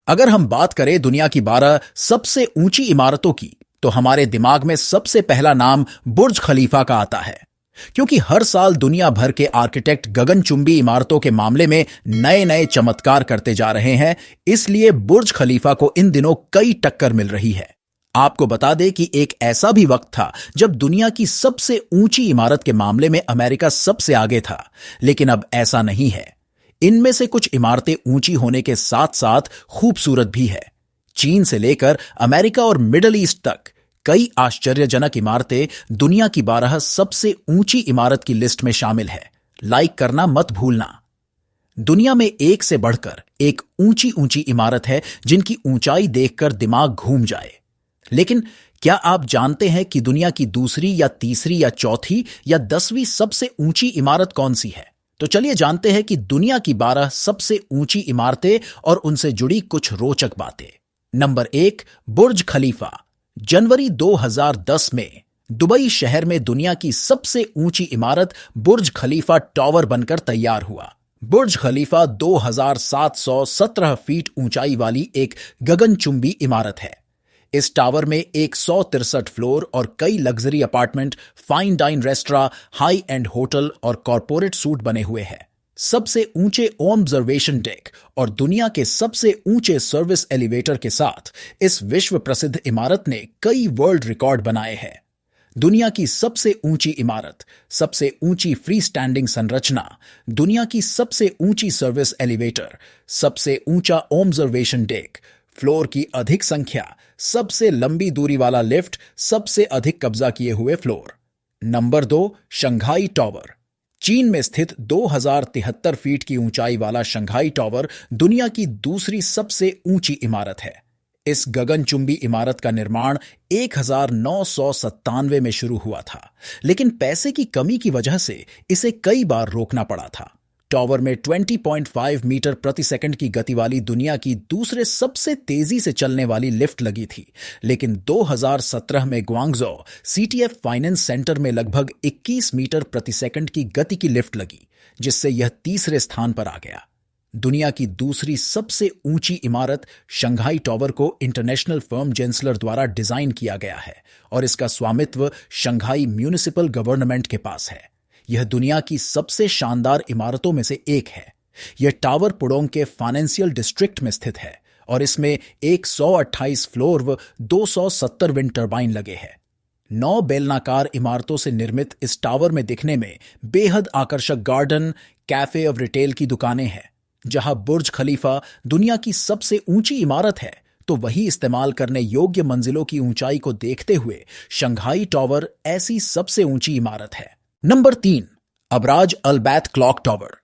अगर हम बात करें दुनिया की 12 सबसे ऊंची इमारतों की, तो हमारे दिमाग में सबसे पहला नाम बुर्ज खलीफा का आता है। क्योंकि हर साल दुनिया भर के आर्किटेक्ट गगनचुंबी इमारतों के मामले में नए नए चमत्कार करते जा रहे हैं, इसलिए बुर्ज खलीफा को इन दिनों कई टक्कर मिल रही है। आपको बता दें कि एक ऐसा भी वक्त था जब दुनिया की सबसे ऊंची इमारत के मामले में अमेरिका सबसे आगे था, लेकिन अब ऐसा नहीं है। इनमें से कुछ इमारतें ऊंची होने के साथ साथ खूबसूरत भी है। चीन से लेकर अमेरिका और मिडल ईस्ट तक कई आश्चर्यजनक इमारतें दुनिया की 12 सबसे ऊंची इमारत की लिस्ट में शामिल है। लाइक करना मत भूलना। दुनिया में एक से बढ़कर एक ऊंची ऊंची इमारत है जिनकी ऊंचाई देखकर दिमाग घूम जाए। लेकिन क्या आप जानते हैं कि दुनिया की दूसरी या तीसरी या चौथी या 10वीं सबसे ऊंची इमारत कौन सी है? तो चलिए जानते हैं कि दुनिया की 12 सबसे ऊंची इमारतें और उनसे जुड़ी कुछ रोचक बातें। नंबर 1, बुर्ज खलीफा। जनवरी 2010 में दुबई शहर में दुनिया की सबसे ऊंची इमारत बुर्ज खलीफा टावर बनकर तैयार हुआ। बुर्ज खलीफा 2717 फीट ऊंचाई वाली एक गगनचुंबी इमारत है। इस टावर में 163 फ्लोर और कई luxury apartment, fine dine restaurant, high end hotel और कॉरपोरेट सूट बने हुए हैं। सबसे ऊंचे ऑब्जर्वेशन डेक और दुनिया के सबसे ऊंचे सर्विस एलिवेटर के साथ इस विश्व प्रसिद्ध इमारत ने कई वर्ल्ड रिकॉर्ड बनाए हैं। दुनिया की सबसे ऊंची इमारत, सबसे ऊंची फ्री स्टैंडिंग संरचना, दुनिया की सबसे ऊंची सर्विस एलिवेटर, सबसे ऊंचा ऑब्जर्वेशन डेक, फ्लोर की अधिक संख्या, सबसे लंबी दूरी वाला लिफ्ट, सबसे अधिक कब्जा किए हुए फ्लोर। Number 2, Shanghai tower. चीन में स्थित 2073 फीट की ऊंचाई वाला शंघाई टावर दुनिया की दूसरी सबसे ऊंची इमारत है। इस गगनचुंबी इमारत का निर्माण 1997 में शुरू हुआ था, लेकिन पैसे की कमी की वजह से इसे कई बार रोकना पड़ा था। टावर में 20.5 मीटर प्रति सेकंड की गति वाली दुनिया की दूसरे सबसे तेजी से चलने वाली लिफ्ट लगी थी, लेकिन 2017 में ग्वांगझो सीटीएफ फाइनेंस सेंटर में लगभग 21 मीटर प्रति सेकंड की गति की लिफ्ट लगी, जिससे यह तीसरे स्थान पर आ गया। दुनिया की दूसरी सबसे ऊंची इमारत शंघाई टावर को इंटरनेशनल फर्म जेंसलर द्वारा डिजाइन किया गया है और इसका स्वामित्व शंघाई म्यूनिसिपल गवर्नमेंट के पास है। यह दुनिया की सबसे शानदार इमारतों में से एक है। यह टावर पुडोंग के फाइनेंशियल डिस्ट्रिक्ट में स्थित है और इसमें 128 फ्लोर व 270 विंड टर्बाइन लगे हैं। 9 बेलनाकार इमारतों से निर्मित इस टावर में दिखने में बेहद आकर्षक गार्डन, कैफे और रिटेल की दुकानें हैं। जहां बुर्ज खलीफा दुनिया की सबसे ऊंची इमारत है, तो वही इस्तेमाल करने योग्य मंजिलों की ऊंचाई को देखते हुए शंघाई टावर ऐसी सबसे ऊंची इमारत है। नंबर 3, अबराज अल बैत क्लॉक टावर।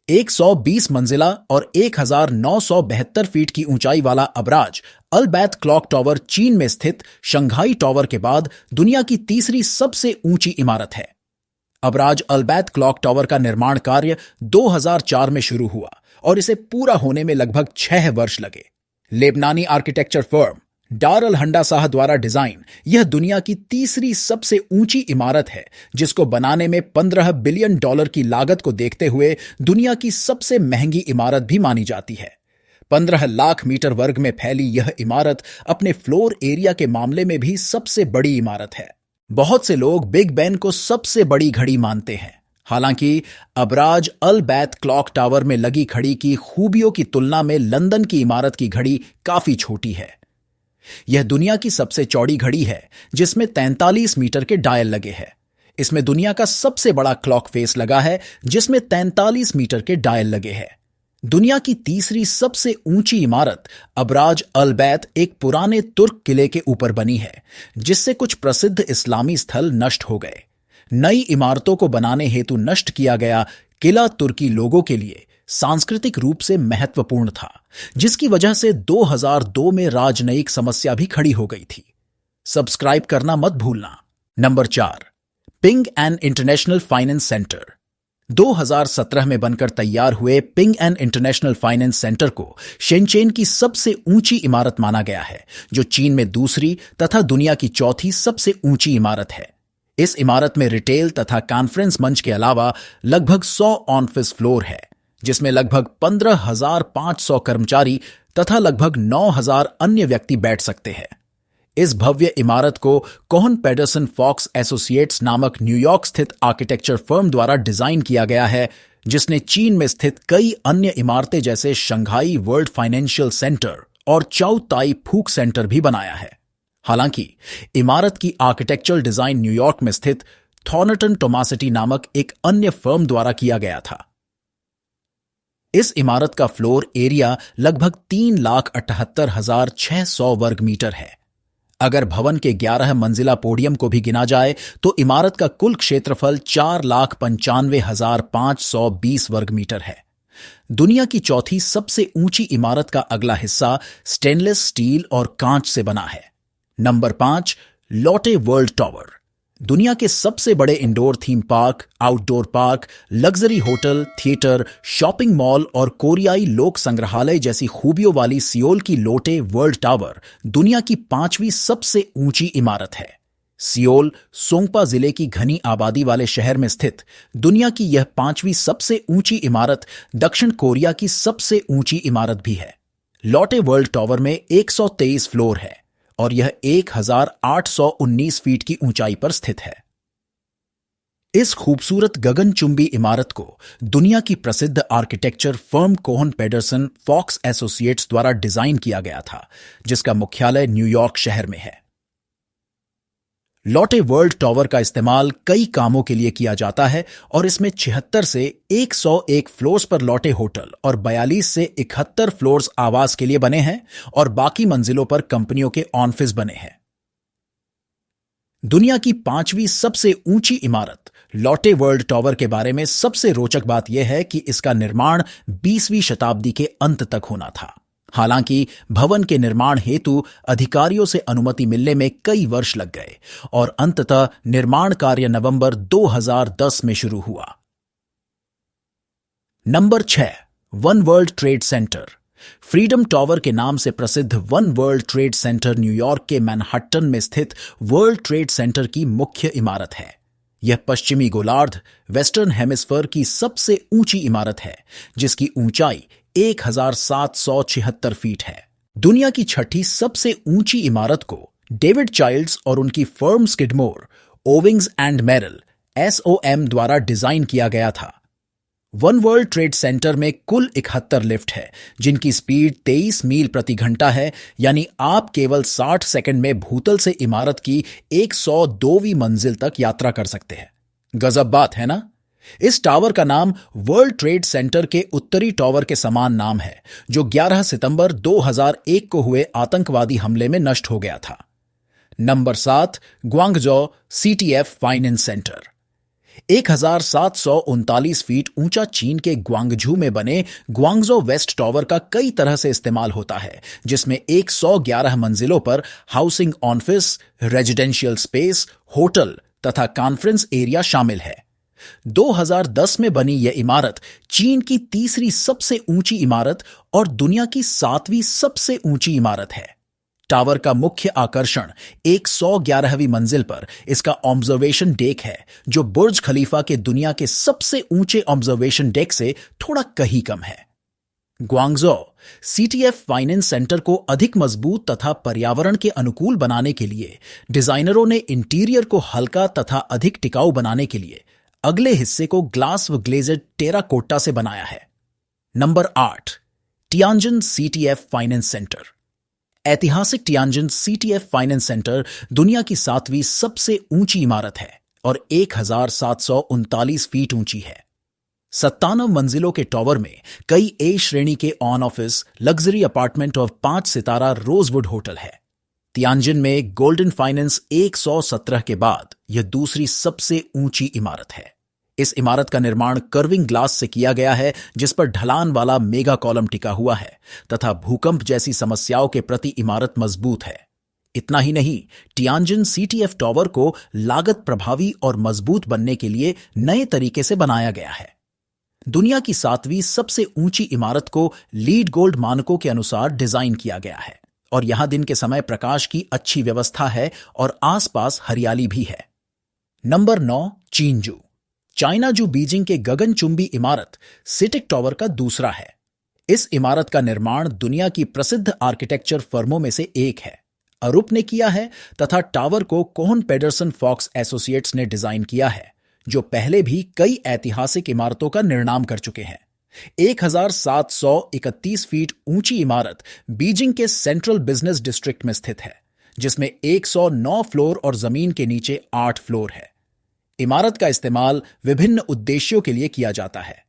120 मंजिला और 1972 फीट की ऊंचाई वाला अबराज अल बैत क्लॉक टावर चीन में स्थित शंघाई टावर के बाद दुनिया की तीसरी सबसे ऊंची इमारत है। अबराज अल बैत क्लॉक टावर का निर्माण कार्य 2004 में शुरू हुआ और इसे पूरा होने में लगभग 6 वर्ष लगे। लेबनानी आर्किटेक्चर फर्म डार अल हंडा साह द्वारा डिजाइन यह दुनिया की तीसरी सबसे ऊंची इमारत है, जिसको बनाने में $15 बिलियन की लागत को देखते हुए दुनिया की सबसे महंगी इमारत भी मानी जाती है। 15 लाख मीटर वर्ग में फैली यह इमारत अपने फ्लोर एरिया के मामले में भी सबसे बड़ी इमारत है। बहुत से लोग बिग बेन को सबसे बड़ी घड़ी मानते हैं। हालांकि अबराज अल बैत क्लॉक टावर में लगी घड़ी की खूबियों की तुलना में लंदन की इमारत की घड़ी काफी छोटी है। यह दुनिया की सबसे चौड़ी घड़ी है, जिसमें 43 मीटर के डायल लगे हैं। इसमें दुनिया का सबसे बड़ा क्लॉक फेस लगा है, जिसमें 43 मीटर के डायल लगे हैं। दुनिया की तीसरी सबसे ऊंची इमारत अबराज अल बैत एक पुराने तुर्क किले के ऊपर बनी है, जिससे कुछ प्रसिद्ध इस्लामी स्थल नष्ट हो गए। नई इमारतों को बनाने हेतु नष्ट किया गया किला तुर्की लोगों के लिए सांस्कृतिक रूप से महत्वपूर्ण था, जिसकी वजह से 2002 में राजनयिक समस्या भी खड़ी हो गई थी। सब्सक्राइब करना मत भूलना। Number 4, ping an international finance centre. 2017 में बनकर तैयार हुए ping an international finance centre को शेनचेन की सबसे ऊंची इमारत माना गया है, जो चीन में दूसरी तथा दुनिया की चौथी सबसे ऊंची इमारत है। इस इमारत में रिटेल तथा कॉन्फ्रेंस मंच के अलावा लगभग 100 ऑफिस फ्लोर है, जिसमें लगभग 15,500 कर्मचारी तथा लगभग 9,000 अन्य व्यक्ति बैठ सकते हैं। इस भव्य इमारत को कोहन पेडरसन फॉक्स एसोसिएट्स नामक न्यूयॉर्क स्थित आर्किटेक्चर फर्म द्वारा डिजाइन किया गया है, जिसने चीन में स्थित कई अन्य इमारतें जैसे शंघाई वर्ल्ड फाइनेंशियल सेंटर और चाउ ताई फूक सेंटर भी बनाया है। हालांकि इमारत की आर्किटेक्चरल डिजाइन न्यूयॉर्क में स्थित थॉर्नटन टोमासिटी नामक एक अन्य फर्म द्वारा किया गया था। इस इमारत का फ्लोर एरिया लगभग 3,78,600 वर्ग मीटर है। अगर भवन के 11 मंजिला पोडियम को भी गिना जाए तो इमारत का कुल क्षेत्रफल 4,95,520 वर्ग मीटर है। दुनिया की चौथी सबसे ऊंची इमारत का अगला हिस्सा स्टेनलेस स्टील और कांच से बना है। Number 5, Lotte world tower. दुनिया के सबसे बड़े indoor theme park, outdoor park, luxury hotel, theatre, shopping mall और कोरियाई लोक संग्रहालय जैसी खूबियों वाली सियोल की लोटे वर्ल्ड टावर दुनिया की 5वीं सबसे ऊंची इमारत है। सियोल, सोंगपा जिले की घनी आबादी वाले शहर में स्थित दुनिया की यह 5वीं सबसे ऊंची इमारत दक्षिण कोरिया की सबसे ऊंची इमारत भी है। लॉटे वर्ल्ड टावर में 123 फ्लोर है और यह 1,819 फीट की ऊंचाई पर स्थित है। इस खूबसूरत गगनचुंबी इमारत को दुनिया की प्रसिद्ध architecture firm Kohn Pedersen Fox Associates द्वारा डिजाइन किया गया था, जिसका मुख्यालय न्यूयॉर्क शहर में है। लॉटे वर्ल्ड टावर का इस्तेमाल कई कामों के लिए किया जाता है और इसमें 76 से 101 फ्लोर्स पर लॉटे होटल और 42 से 71 फ्लोर्स आवास के लिए बने हैं और बाकी मंजिलों पर कंपनियों के ऑफिस बने हैं। दुनिया की 5वीं सबसे ऊंची इमारत लॉटे वर्ल्ड टावर के बारे में सबसे रोचक बात यह है कि इसका निर्माण 20वीं शताब्दी के अंत तक होना था। हालांकि भवन के निर्माण हेतु अधिकारियों से अनुमति मिलने में कई वर्ष लग गए और अंततः निर्माण कार्य नवंबर 2010 में शुरू हुआ। Number 6, one world trade centre. Freedom tower के नाम से प्रसिद्ध one world trade centre New York के मैनहट्टन में स्थित वर्ल्ड ट्रेड सेंटर की मुख्य इमारत है। यह पश्चिमी गोलार्ध वेस्टर्न हेमिस्फीयर की सबसे ऊंची इमारत है, जिसकी ऊंचाई 1,776 फीट है। दुनिया की छठी सबसे ऊंची इमारत को डेविड चाइल्ड्स और उनकी firm Skidmore, Owings and Merrill (SOM) द्वारा डिजाइन किया गया था। वन वर्ल्ड ट्रेड सेंटर में कुल 71 लिफ्ट है, जिनकी स्पीड 23 मील प्रति घंटा है, यानी आप केवल 60 सेकंड में भूतल से इमारत की 102वीं मंजिल तक यात्रा कर सकते हैं। गजब बात है ना? इस टावर का नाम वर्ल्ड ट्रेड सेंटर के उत्तरी टावर के समान नाम है, जो 11 सितंबर 2001 को हुए आतंकवादी हमले में नष्ट हो गया था। Number 7, Guangzhou CTF finance centre. 1,739 feet ऊंचा चीन के ग्वांगझू में बने ग्वांगझो वेस्ट टावर का कई तरह से इस्तेमाल होता है, जिसमें 111 मंजिलों पर housing office, residential space, hotel तथा कॉन्फ्रेंस एरिया शामिल है। 2010 में बनी यह इमारत चीन की तीसरी सबसे ऊंची इमारत और दुनिया की 7वीं सबसे ऊंची इमारत है। टावर का मुख्य आकर्षण 111वीं मंजिल पर इसका ऑब्जर्वेशन डेक है, जो बुर्ज खलीफा के दुनिया के सबसे ऊंचे ऑब्जर्वेशन डेक से थोड़ा कहीं कम है। ग्वांगझो CTF फाइनेंस सेंटर को अधिक मजबूत तथा पर्यावरण के अनुकूल बनाने के लिए डिजाइनरों ने इंटीरियर को हल्का तथा अधिक टिकाऊ बनाने के लिए अगले हिस्से को ग्लास व ग्लेजेड टेराकोटा से बनाया है। Number 8, टियानजिन CTF finance centre. ऐतिहासिक टियानजिन CTF फाइनेंस सेंटर दुनिया की 7वीं सबसे ऊंची इमारत है और 1,739 फीट ऊंची है। 97 मंजिलों के टावर में कई A श्रेणी के ऑन ऑफिस, लग्जरी अपार्टमेंट और 5 सितारा रोजवुड होटल है। तियानजिन में गोल्डन फाइनेंस 117 के बाद यह दूसरी सबसे ऊंची इमारत है। इस इमारत का निर्माण कर्विंग ग्लास से किया गया है, जिस पर ढलान वाला मेगा कॉलम टिका हुआ है तथा भूकंप जैसी समस्याओं के प्रति इमारत मजबूत है। इतना ही नहीं, टियानजिन CTF टावर को लागत प्रभावी और मजबूत बनने के लिए नए तरीके से बनाया गया है। दुनिया की 7वीं सबसे ऊंची इमारत को लीड गोल्ड मानकों के अनुसार डिजाइन किया गया है और यहां दिन के समय प्रकाश की अच्छी व्यवस्था है और आसपास हरियाली भी है। नंबर 9, चीनजू। चाइना जू बीजिंग के गगनचुंबी इमारत सिटिक टावर का दूसरा है। इस इमारत का निर्माण दुनिया की प्रसिद्ध आर्किटेक्चर फर्मों में से एक है। अरूप ने किया है तथा टावर को कोहन पेडरसन फॉक्स एसोसिएट्स ने डिजाइन किया है, जो पहले भी कई ऐतिहासिक इमारतों का निर्माण कर चुके हैं। 1731 फीट ऊंची इमारत बीजिंग के सेंट्रल बिजनेस डिस्ट्रिक्ट में स्थित है, जिसमें 109 फ्लोर और जमीन के नीचे 8 फ्लोर है। इमारत का इस्तेमाल विभिन्न उद्देश्यों के लिए किया जाता है।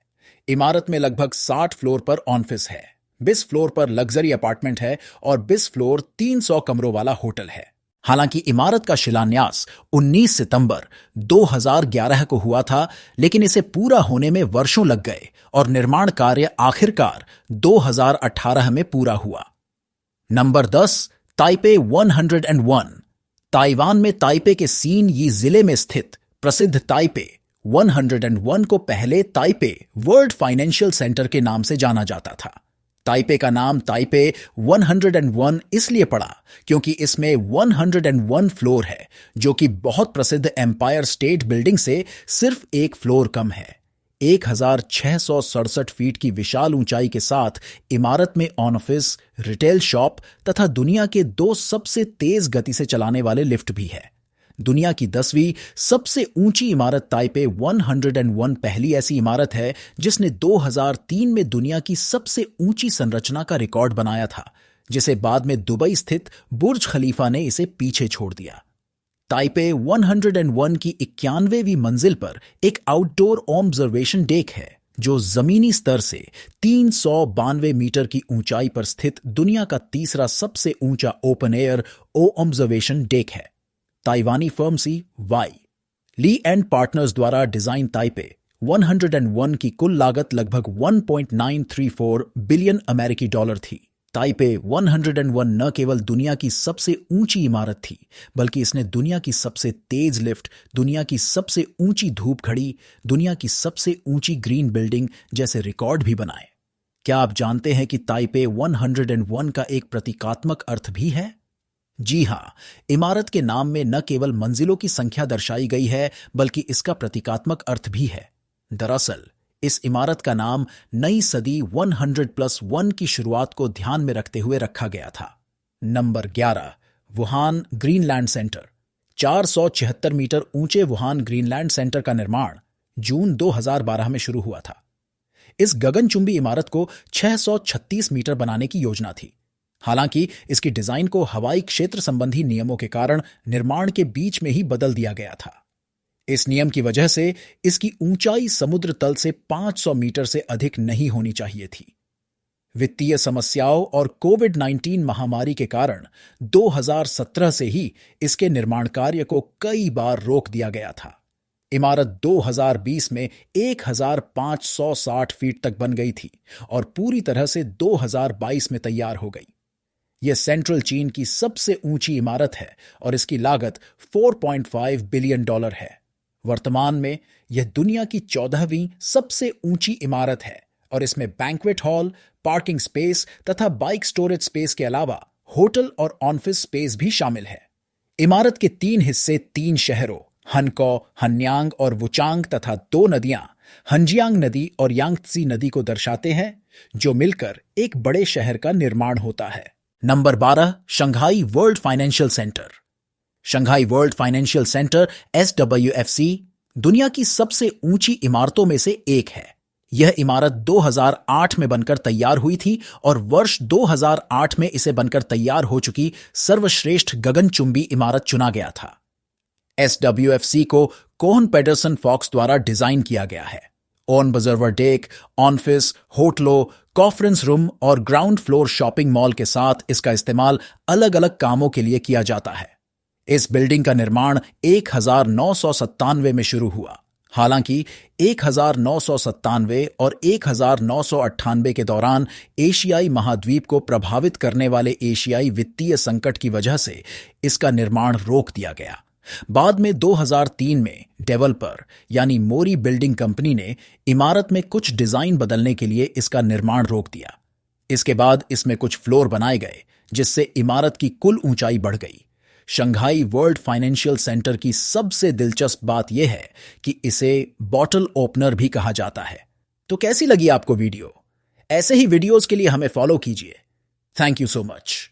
इमारत में लगभग 60 फ्लोर पर ऑफिस है, 20 फ्लोर पर लग्जरी अपार्टमेंट है और 20 फ्लोर 300 कमरों वाला होटल है। हालांकि इमारत का शिलान्यास 19 सितंबर 2011 को हुआ था, लेकिन इसे पूरा होने में वर्षों लग गए और निर्माण कार्य आखिरकार 2018 में पूरा हुआ। Number 10, Taipei 101। ताइवान में ताइपे के सीन यी जिले में स्थित प्रसिद्ध ताइपे 101 को पहले ताइपे वर्ल्ड फाइनेंशियल सेंटर के नाम से जाना जाता था। ताइपे का नाम ताइपे 101 इसलिए पड़ा क्योंककि इसमें 101 फ्लोर है, जो कि बहुत प्रसिद्ध एम्पायर स्टेट बिल्डिंग से सिर्फ एक फ्लोर कम है। 1667 फीट की विशाल ऊंचाई के साथ इमारत में ऑफिस, रिटेल शॉप तथा दुनिया के 2 सबसे तेज गति से चलाने वाले लिफ्ट भी है। दुनिया की 10वीं सबसे ऊंची इमारत ताइपे 101 पहली ऐसी इमारत है जिसने 2003 में दुनिया की सबसे ऊंची संरचना का रिकॉर्ड बनाया था, जिसे बाद में दुबई स्थित बुर्ज खलीफा ने इसे पीछे छोड़ दिया। ताइपे 101 की 91वीं मंजिल पर एक आउटडोर ऑब्जर्वेशन डेक है, जो जमीनी स्तर से 392 मीटर की ऊंचाई पर स्थित दुनिया का तीसरा सबसे ऊंचा ओपन एयर ऑब्जर्वेशन डेक है। Taiwanese firm Y Lee and partners द्वारा डिजाइन ताइपे 101 की कुल लागत लगभग 1.934 बिलियन अमेरिकी डॉलर थी। ताइपे 101 न केवल दुनिया की सबसे ऊंची इमारत थी, बल्कि इसने दुनिया की सबसे तेज लिफ्ट, दुनिया की सबसे ऊंची धूप घड़ी, दुनिया की सबसे ऊंची ग्रीन बिल्डिंग जैसे रिकॉर्ड भी बनाए। क्या आप जानते हैं कि ताइपे 101 का एक प्रतीकात्मक अर्थ भी है? जी हां, इमारत के नाम में न केवल मंजिलों की संख्या दर्शाई गई है, बल्कि इसका प्रतीकात्मक अर्थ भी है। दरअसल इस इमारत का नाम नई सदी 100+1 की शुरुआत को ध्यान में रखते हुए रखा गया था। Number 11, Wuhan Greenland Center. 476 meter ऊंचे वुहान ग्रीनलैंड सेंटर का निर्माण जून 2012 में शुरू हुआ था। इस गगनचुंबी इमारत को 636 मीटर बनाने की योजना थी। हालांकि इसकी डिजाइन को हवाई क्षेत्र संबंधी नियमों के कारण निर्माण के बीच में ही बदल दिया गया था। इस नियम की वजह से इसकी ऊंचाई समुद्र तल से 500 मीटर से अधिक नहीं होनी चाहिए थी। वित्तीय समस्याओं और कोविड-19 महामारी के कारण 2017 से ही इसके निर्माण कार्य को कई बार रोक दिया गया था। इमारत 2020 में 1560 फीट तक बन गई थी और पूरी तरह से 2022 में तैयार हो गई। यह सेंट्रल चीन की सबसे ऊंची इमारत है और इसकी लागत 4.5 बिलियन डॉलर है। वर्तमान में यह दुनिया की 14वीं सबसे ऊंची इमारत है और इसमें बैंक्वेट हॉल, पार्किंग स्पेस तथा बाइक स्टोरेज स्पेस के अलावा होटल और ऑफिस स्पेस भी शामिल है। इमारत के 3 हिस्से 3 शहरों हनकॉ, हन्यांग और वुचांग तथा 2 नदियां हंजियांग नदी और यांगत्सी नदी को दर्शाते हैं, जो मिलकर एक बड़े शहर का निर्माण होता है। Number 12, Shanghai world financial centre. Shanghai world financial centre SWFC दुनिया की सबसे ऊंची इमारतों में से एक है। यह इमारत 2008 में बनकर तैयार हुई थी और वर्ष 2008 में इसे बनकर तैयार हो चुकी सर्वश्रेष्ठ गगनचुंबी इमारत चुना गया था। SWFC को कोहन पेडरसन फॉक्स द्वारा डिजाइन किया गया है। ऑब्जर्वर डेक, ऑफिस, होटलों, कॉन्फ्रेंस रूम और ग्राउंड फ्लोर शॉपिंग मॉल के साथ इसका इस्तेमाल अलग अलग कामों के लिए किया जाता है। इस बिल्डिंग का निर्माण 1997 में शुरू हुआ। हालांकि 1997 और 1998 के दौरान एशियाई महाद्वीप को प्रभावित करने वाले एशियाई वित्तीय संकट की वजह से इसका निर्माण रोक दिया गया। बाद में 2003 में डेवलपर यानी मोरी बिल्डिंग कंपनी ने इमारत में कुछ डिजाइन बदलने के लिए इसका निर्माण रोक दिया। इसके बाद इसमें कुछ फ्लोर बनाए गए, जिससे इमारत की कुल ऊंचाई बढ़ गई। शंघाई वर्ल्ड फाइनेंशियल सेंटर की सबसे दिलचस्प बात यह है कि इसे बॉटल ओपनर भी कहा जाता है। तो कैसी लगी आपको वीडियो? ऐसे ही वीडियोस के लिए हमें फॉलो कीजिए। Thank you so much.